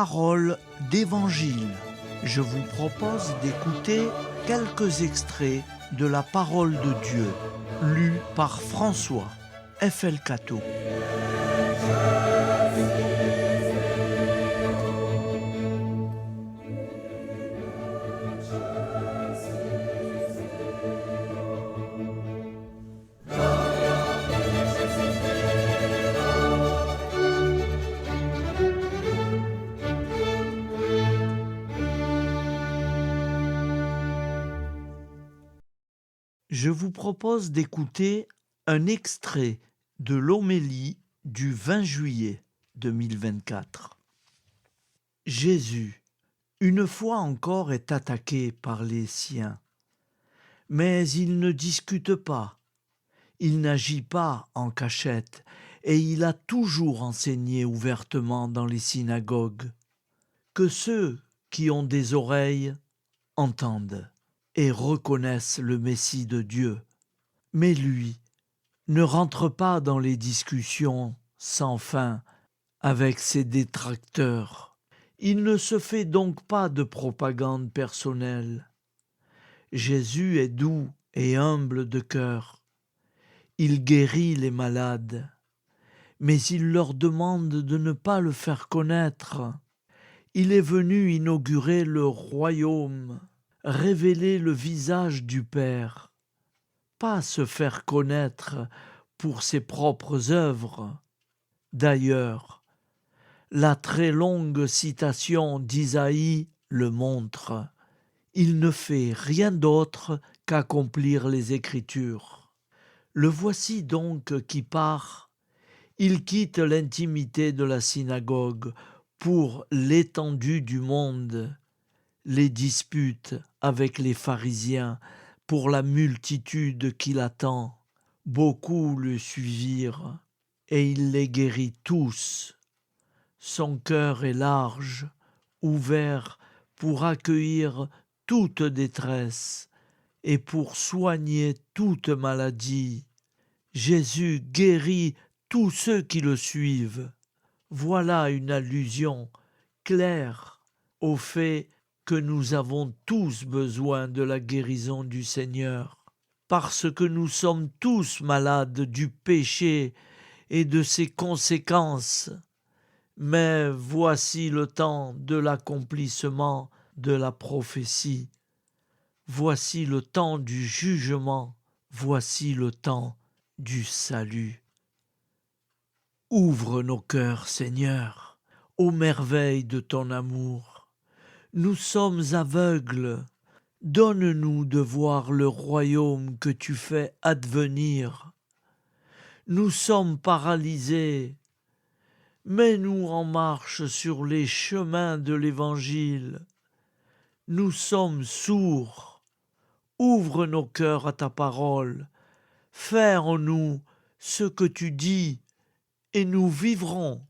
Paroles d'Évangile. Je vous propose d'écouter quelques extraits de la parole de Dieu, lus par François F.L. Cateau. Je vous propose d'écouter un extrait de l'homélie du 20 juillet 2024. Jésus, une fois encore, est attaqué par les siens. Mais il ne discute pas, il n'agit pas en cachette, et il a toujours enseigné ouvertement dans les synagogues. Que ceux qui ont des oreilles entendent et reconnaissent le Messie de Dieu. Mais lui ne rentre pas dans les discussions sans fin avec ses détracteurs. Il ne se fait donc pas de propagande personnelle. Jésus est doux et humble de cœur. Il guérit les malades, mais il leur demande de ne pas le faire connaître. Il est venu inaugurer le royaume, révéler le visage du Père, pas se faire connaître pour ses propres œuvres. D'ailleurs, la très longue citation d'Isaïe le montre. Il ne fait rien d'autre qu'accomplir les Écritures. Le voici donc qui part. Il quitte l'intimité de la synagogue pour l'étendue du monde, les disputes avec les pharisiens pour la multitude qui l'attend. Beaucoup le suivirent, et il les guérit tous. Son cœur est large, ouvert pour accueillir toute détresse et pour soigner toute maladie. Jésus guérit tous ceux qui le suivent. Voilà une allusion claire au fait que nous avons tous besoin de la guérison du Seigneur, parce que nous sommes tous malades du péché et de ses conséquences. Mais voici le temps de l'accomplissement de la prophétie. Voici le temps du jugement. Voici le temps du salut. Ouvre nos cœurs, Seigneur, aux merveilles de ton amour. Nous sommes aveugles. Donne-nous de voir le royaume que tu fais advenir. Nous sommes paralysés. Mets-nous en marche sur les chemins de l'Évangile. Nous sommes sourds. Ouvre nos cœurs à ta parole. Fais en nous ce que tu dis, et nous vivrons.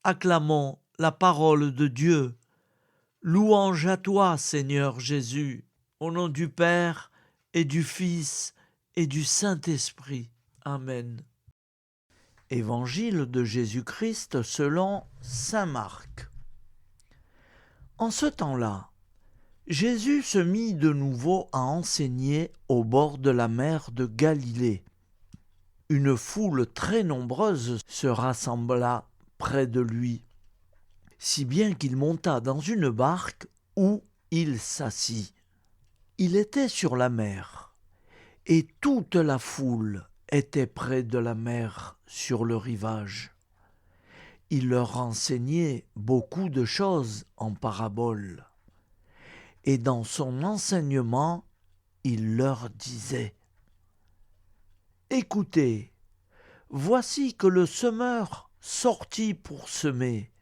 Acclamons la parole de Dieu. Louange à toi, Seigneur Jésus, au nom du Père et du Fils et du Saint-Esprit. Amen. Évangile de Jésus-Christ selon saint Marc. En ce temps-là, Jésus se mit de nouveau à enseigner au bord de la mer de Galilée. Une foule très nombreuse se rassembla près de lui, si bien qu'il monta dans une barque où il s'assit. Il était sur la mer, et toute la foule était près de la mer sur le rivage. Il leur enseignait beaucoup de choses en paraboles. Et dans son enseignement, il leur disait : « Écoutez, voici que le semeur sortit pour semer.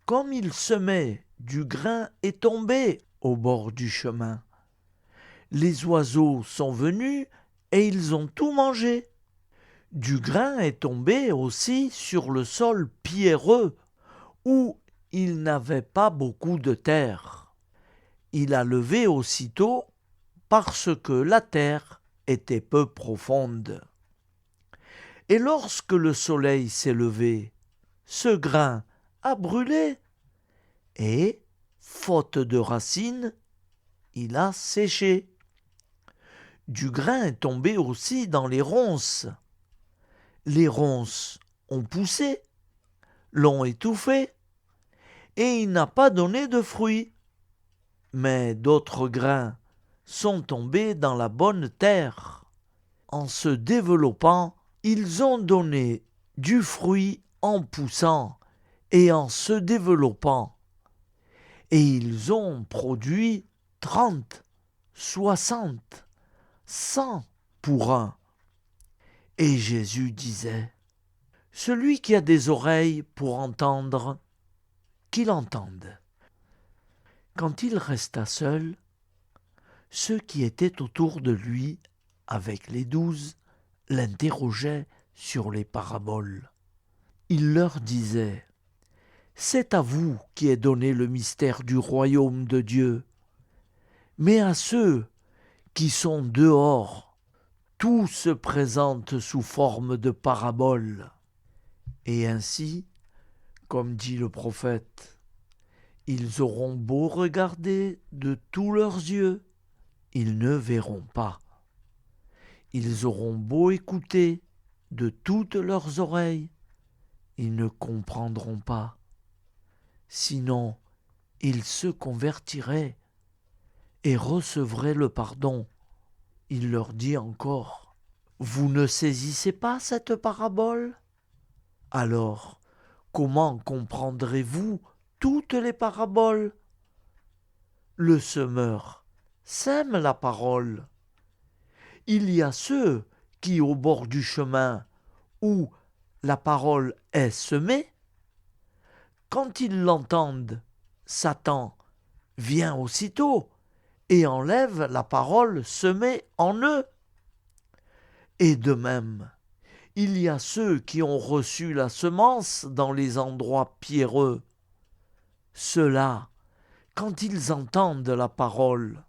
Comme il semait, du grain est tombé au bord du chemin. Les oiseaux sont venus et ils ont tout mangé. Du grain est tombé aussi sur le sol pierreux, où il n'avait pas beaucoup de terre. Il a levé aussitôt parce que la terre était peu profonde. Et lorsque le soleil s'est levé, ce grain a brûlé et, faute de racines, il a séché. Du grain est tombé aussi dans les ronces. Les ronces ont poussé, l'ont étouffé, et il n'a pas donné de fruits. Mais d'autres grains sont tombés dans la bonne terre. En se développant, ils ont donné du fruit en poussant et en se développant. Et ils ont produit 30, 60, 100 pour un. Et Jésus disait, « Celui qui a des oreilles pour entendre, qu'il entende. » Quand il resta seul, ceux qui étaient autour de lui, avec les 12, l'interrogeaient sur les paraboles. Il leur disait, « C'est à vous qui est donné le mystère du royaume de Dieu, mais à ceux qui sont dehors, tout se présente sous forme de paraboles. Et ainsi, comme dit le prophète, ils auront beau regarder de tous leurs yeux, ils ne verront pas. Ils auront beau écouter de toutes leurs oreilles, ils ne comprendront pas. Sinon, ils se convertiraient et recevraient le pardon. » Il leur dit encore, « Vous ne saisissez pas cette parabole ? Alors, comment comprendrez-vous toutes les paraboles ? Le semeur sème la parole. Il y a ceux qui, au bord du chemin où la parole est semée, quand ils l'entendent, Satan vient aussitôt et enlève la parole semée en eux. Et de même, il y a ceux qui ont reçu la semence dans les endroits pierreux. Ceux-là, quand ils entendent la parole,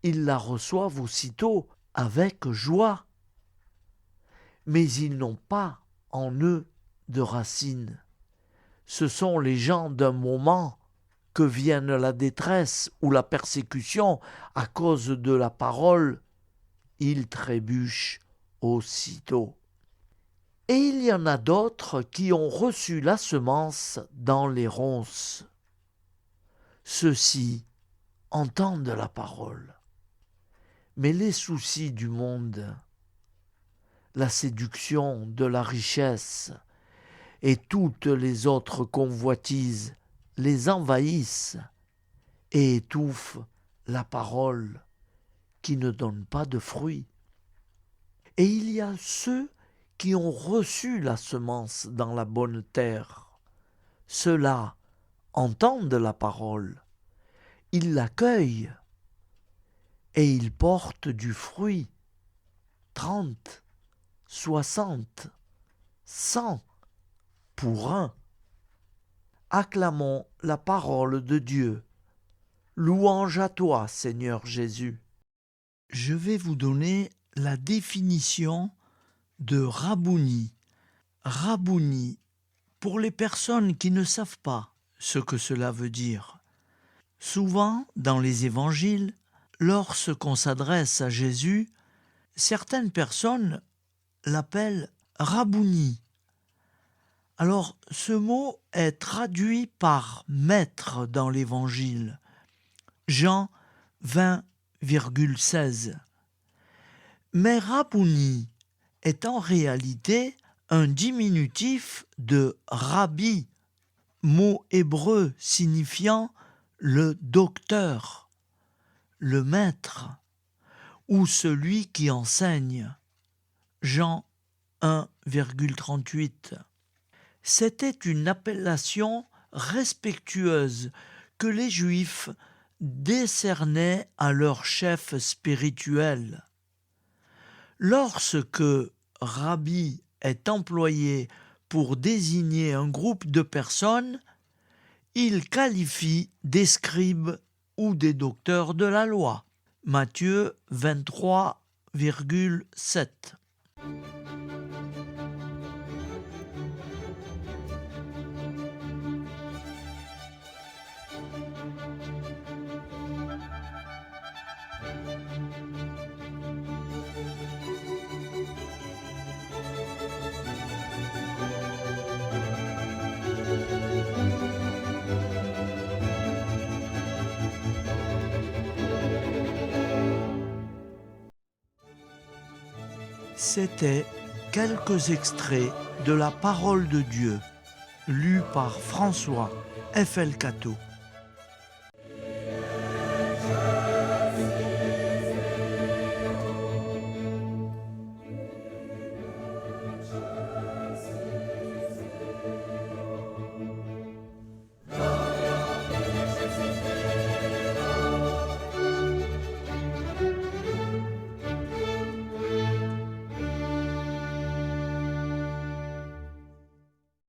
ils la reçoivent aussitôt avec joie. Mais ils n'ont pas en eux de racines. Ce sont les gens d'un moment que vienne la détresse ou la persécution à cause de la parole, ils trébuchent aussitôt. Et il y en a d'autres qui ont reçu la semence dans les ronces. Ceux-ci entendent la parole, mais les soucis du monde, la séduction de la richesse et toutes les autres convoitises les envahissent et étouffent la parole qui ne donne pas de fruits. Et il y a ceux qui ont reçu la semence dans la bonne terre. Ceux-là entendent la parole, ils l'accueillent et ils portent du fruit, 30, 60, 100 pour un. Acclamons la parole de Dieu. Louange à toi, Seigneur Jésus. Je vais vous donner la définition de Rabouni. Rabouni, pour les personnes qui ne savent pas ce que cela veut dire. Souvent, dans les évangiles, lorsqu'on s'adresse à Jésus, certaines personnes l'appellent Rabouni. Alors, ce mot est traduit par maître dans l'évangile. Jean 20,16. Mais Rabouni est en réalité un diminutif de rabbi, mot hébreu signifiant le docteur, le maître ou celui qui enseigne. Jean 1,38. C'était une appellation respectueuse que les Juifs décernaient à leur chef spirituel. Lorsque rabbi est employé pour désigner un groupe de personnes, il qualifie des scribes ou des docteurs de la loi. Matthieu 23,7. C'était quelques extraits de la parole de Dieu, lus par François F.L. Cateau.